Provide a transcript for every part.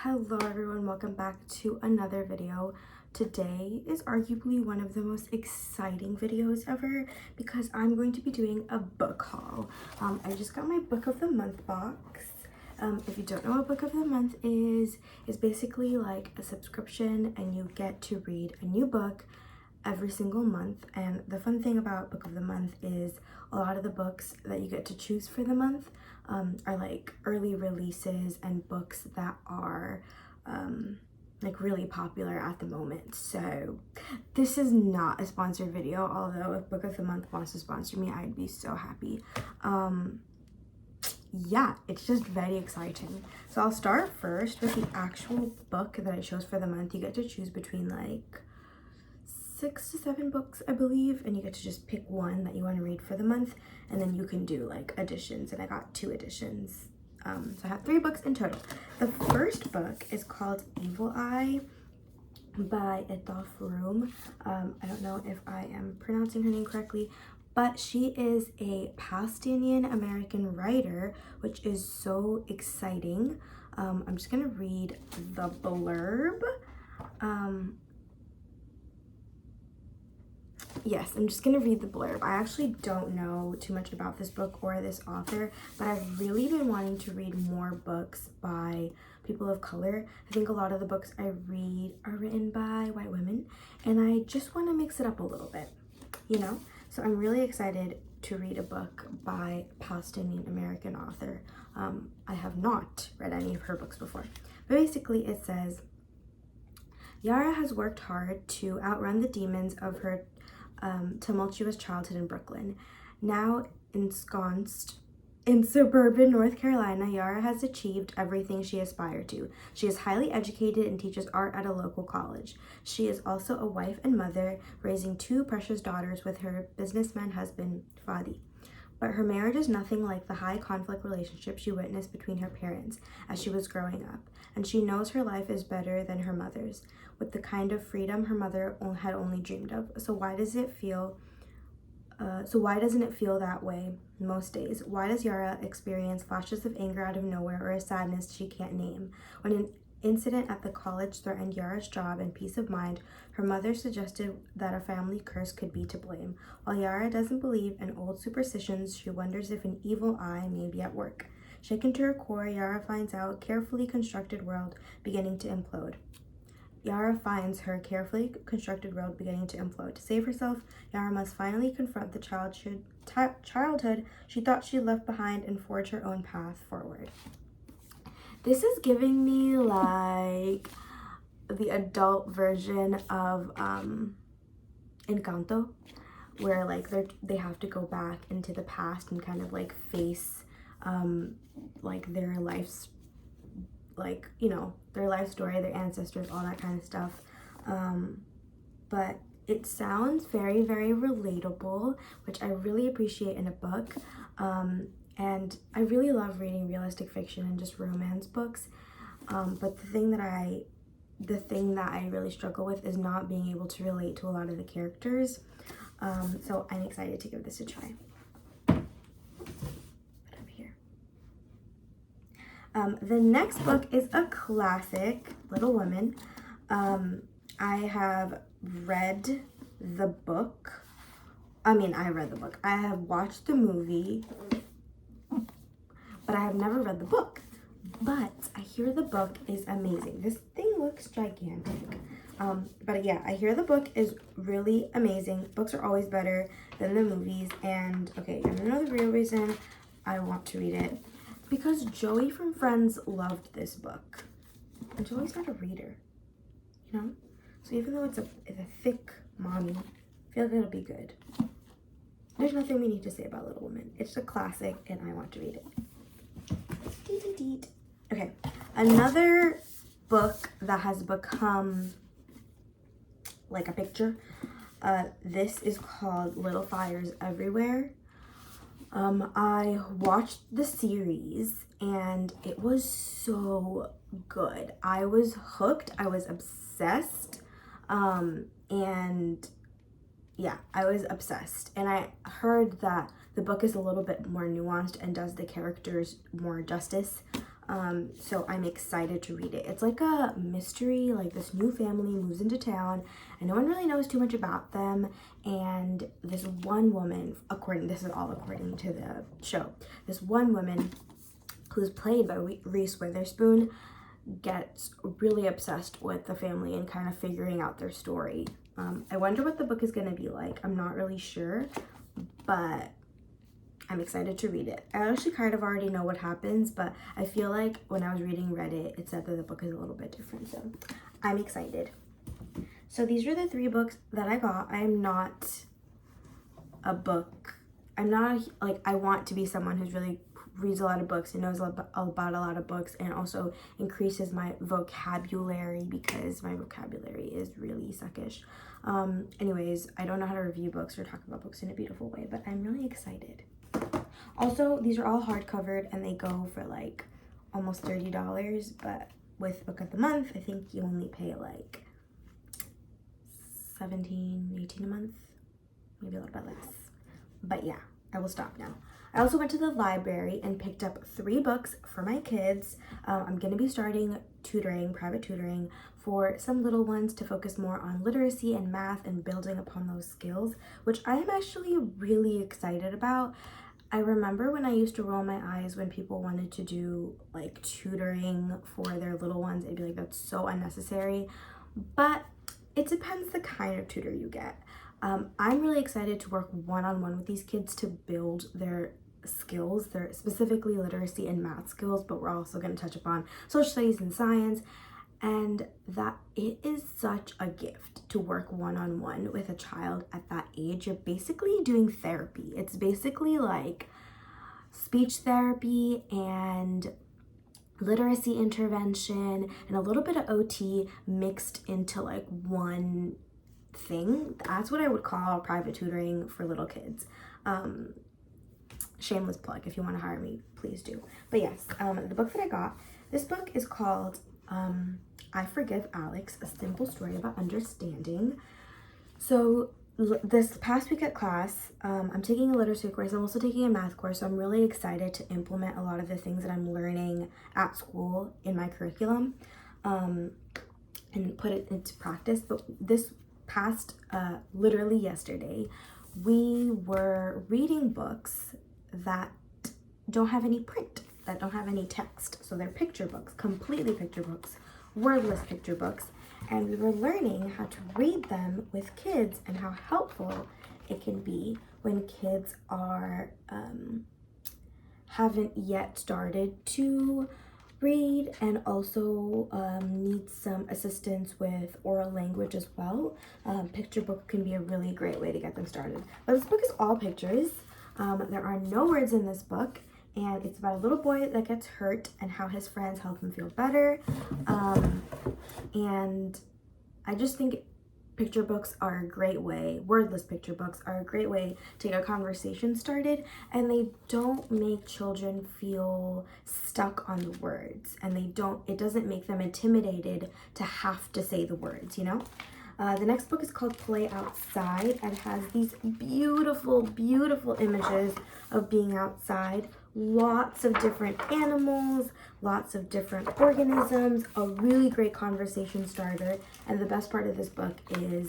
Hello everyone, welcome back to another video. Today is arguably one of the most exciting videos ever because I'm going to be doing a book haul. I just got my book of the month box. If you don't know what book of the month is basically like a subscription and you get to read a new book every single month. And the fun thing about book of the month is a lot of the books that you get to choose for the month are like early releases and books that are like really popular at the moment. So this is not a sponsored video, although if book of the month wants to sponsor me, I'd be so happy. Yeah, it's just very exciting. So I'll start first with the actual book that I chose for the month. You get to choose between like 6 to 7 books, I believe, and you get to just pick one that you want to read for the month, and then you can do like additions, and I got 2 additions. So I have 3 books in total. The first book is called Evil Eye by Ethel Froome. I don't know if I am pronouncing her name correctly, but she is a Palestinian American writer, which is so exciting. I'm just gonna read the blurb. Yes, I'm just gonna read the blurb. I actually don't know too much about this book or this author, but I've really been wanting to read more books by people of color. I think a lot of the books I read are written by white women, and I just want to mix it up a little bit, you know? So I'm really excited to read a book by a Palestinian American author. I have not read any of her books before, but basically it says, Yara has worked hard to outrun the demons of her tumultuous childhood in Brooklyn. Now ensconced in suburban North Carolina, Yara has achieved everything she aspired to. She is highly educated and teaches art at a local college. She is also a wife and mother, raising 2 precious daughters with her businessman husband, Fadi. But her marriage is nothing like the high conflict relationship she witnessed between her parents as she was growing up, and she knows her life is better than her mother's, with the kind of freedom her mother had only dreamed of. So why doesn't it feel that way most days? Why does Yara experience flashes of anger out of nowhere or a sadness she can't name? When an incident at the college threatened Yara's job and peace of mind, her mother suggested that a family curse could be to blame. While Yara doesn't believe in old superstitions, she wonders if an evil eye may be at work. Shaken to her core, Yara finds her carefully constructed world beginning to implode. To save herself, Yara must finally confront the childhood she thought she left behind and forge her own path forward. This is giving me like the adult version of Encanto, where like they have to go back into the past and kind of like face like their life's, like, you know, their life story, their ancestors, all that kind of stuff. But it sounds very, very relatable, which I really appreciate in a book. And I really love reading realistic fiction and just romance books. But the thing that I really struggle with is not being able to relate to a lot of the characters. So I'm excited to give this a try. The next book is a classic, Little Women. I have read the book. I have watched the movie, but I have never read the book. But I hear the book is amazing. This thing looks gigantic. But yeah, I hear the book is really amazing. Books are always better than the movies. And okay, I know the real reason I want to read it. Because Joey from Friends loved this book. And Joey's not a reader, you know? So even though it's a thick mommy, I feel like it'll be good. There's nothing we need to say about Little Women. It's a classic and I want to read it. Okay, another book that has become like a picture. This is called Little Fires Everywhere. I watched the series and it was so good. I was hooked. I was obsessed. And yeah, I was obsessed. And I heard that the book is a little bit more nuanced and does the characters more justice. So I'm excited to read it. It's like a mystery, like this new family moves into town and no one really knows too much about them. And this one woman, this is all according to the show, this one woman who's played by Reese Witherspoon gets really obsessed with the family and kind of figuring out their story. I wonder what the book is going to be like. I'm not really sure, but I'm excited to read it. I actually kind of already know what happens, but I feel like when I was reading Reddit, it said that the book is a little bit different, so I'm excited. So these are the 3 books that I got. I'm not like, I want to be someone who's really reads a lot of books and knows about a lot of books, and also increases my vocabulary because my vocabulary is really suckish. Anyways, I don't know how to review books or talk about books in a beautiful way, but I'm really excited. Also, these are all hardcovered and they go for like almost $30, but with Book of the Month, I think you only pay like $17-18 a month, maybe a little bit less. But yeah, I will stop now. I also went to the library and picked up 3 books for my kids. I'm going to be starting private tutoring for some little ones to focus more on literacy and math and building upon those skills, which I am actually really excited about. I remember when I used to roll my eyes when people wanted to do like tutoring for their little ones. I'd be like, that's so unnecessary. But it depends the kind of tutor you get. I'm really excited to work one-on-one with these kids to build their skills, their specifically literacy and math skills, but we're also going to touch upon social studies and science, and that it is such a gift to work one-on-one with a child at that age. You're basically doing therapy. It's basically like speech therapy and literacy intervention and a little bit of OT mixed into like one thing. That's what I would call private tutoring for little kids. Shameless plug, if you want to hire me, please do. But yes, the book that I got, this book is called I Forgive Alex, A Simple Story About Understanding. So this past week at class, I'm taking a literacy course. I'm also taking a math course, so I'm really excited to implement a lot of the things that I'm learning at school in my curriculum, and put it into practice. But this past, literally yesterday, we were reading books that don't have any print, that don't have any text. So they're picture books, completely picture books, wordless picture books. And we were learning how to read them with kids and how helpful it can be when kids are haven't yet started to read and also need some assistance with oral language as well. Picture book can be a really great way to get them started. But this book is all pictures. There are no words in this book, and it's about a little boy that gets hurt and how his friends help him feel better. And I just think picture books are a great way, wordless picture books are a great way to get a conversation started, and they don't make children feel stuck on the words, and it doesn't make them intimidated to have to say the words, you know? The next book is called Play Outside, and it has these beautiful, beautiful images of being outside. Lots of different animals, lots of different organisms, a really great conversation starter. And the best part of this book is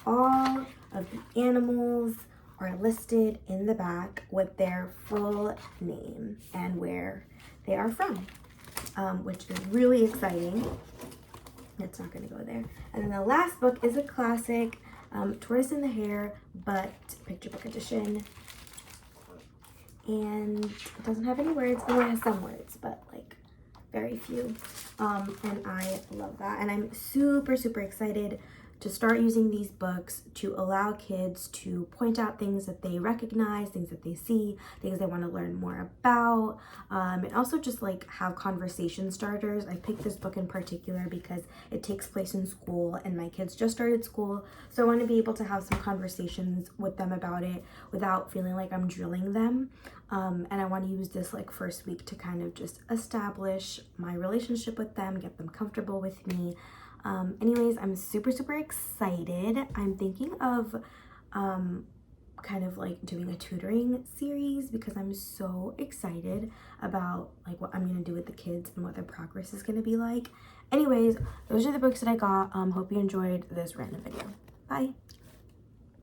all of the animals are listed in the back with their full name and where they are from, which is really exciting. It's not going to go there. And then the last book is a classic, Tortoise and the Hare, but picture book edition. And it doesn't have any words. Oh, it has some words, but like very few. And I love that. And I'm super, super excited to start using these books to allow kids to point out things that they recognize, things that they see, things they want to learn more about, and also just like have conversation starters. I picked this book in particular because it takes place in school and my kids just started school, so I want to be able to have some conversations with them about it without feeling like I'm drilling them. And I want to use this like first week to kind of just establish my relationship with them, get them comfortable with me. Anyways, I'm super, super excited. I'm thinking of kind of like doing a tutoring series because I'm so excited about like what I'm gonna do with the kids and what their progress is gonna be like. Anyways, those are the books that I got. Hope you enjoyed this random video. Bye.